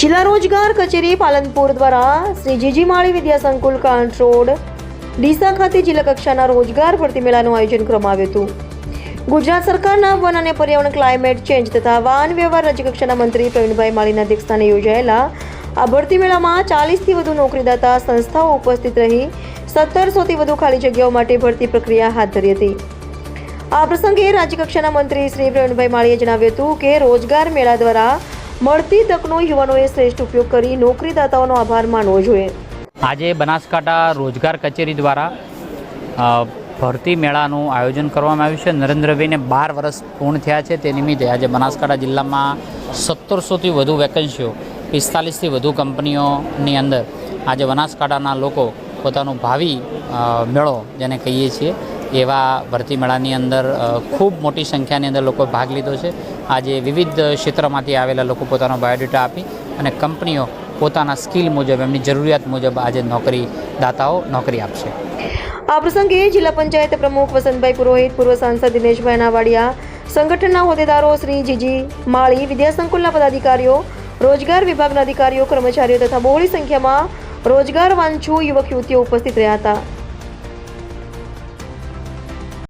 જિલ્લા રોજગાર કચેરી પાલનપુર દ્વારા શ્રી જીજી માળી વિદ્યા સંકુલ કાંઠ રોડ ડીસા ખાતે જિલ્લા કક્ષાના રોજગાર ભરતી મેળાનું આયોજન કરવામાં આવ્યું હતું. ગુજરાત સરકારના વન અને પર્યાવરણ ક્લાઇમેટ ચેન્જ તથા વાહન વ્યવહાર રાજ્યકક્ષાના મંત્રી પ્રવીણભાઈ માળીના અધ્યક્ષસ્થાને યોજાયેલા આ ભરતી મેળામાં 40થી વધુ નોકરીદાતા સંસ્થાઓ ઉપસ્થિત રહી 1700થી વધુ ખાલી જગ્યાઓ માટે ભરતી પ્રક્રિયા હાથ ધરી હતી. આ પ્રસંગે રાજ્યકક્ષાના મંત્રી શ્રી પ્રવીણભાઈ માળીએ જણાવ્યું હતું કે રોજગાર મેળા દ્વારા મળતી તકનો યુવાનોએ શ્રેષ્ઠ ઉપયોગ કરી નોકરીદાતાઓનો આભાર માનવો જોઈએ. આજે બનાસકાંઠા રોજગાર કચેરી દ્વારા ભરતી મેળાનું આયોજન કરવામાં આવ્યું છે. નરેન્દ્રભાઈને 12 વર્ષ પૂર્ણ થયા છે. તે નિમિત્તે આજે બનાસકાંઠા જિલ્લામાં 1700થી વધુ વેકન્સીઓ 45થી વધુ કંપનીઓની અંદર આજે બનાસકાંઠાના લોકો પોતાનું ભાવિ મેળો જેને કહીએ છીએ એવા ભરતી મેળાની અંદર ખૂબ મોટી સંખ્યાની અંદર લોકોએ ભાગ લીધો છે. આજે વિવિધ ક્ષેત્રમાંથી આવેલા લોકો પોતાનો બાયોડેટા આપી અને કંપનીઓ પોતાના સ્કિલ મુજબ એમની જરૂરિયાત મુજબ આજે નોકરીદાતાઓ નોકરી આપશે. આ પ્રસંગે જિલ્લા પંચાયત પ્રમુખ વસંતભાઈ પુરોહિત, પૂર્વ સાંસદ દિનેશભાઈ નાવાડિયા, સંગઠનના હોદ્દેદારો શ્રી જીજી માળી, વિદ્યા સંકુલના પદાધિકારીઓ, રોજગાર વિભાગના અધિકારીઓ, કર્મચારીઓ તથા બહોળી સંખ્યામાં રોજગાર વાંછુ યુવક યુવતીઓ ઉપસ્થિત રહ્યા હતા.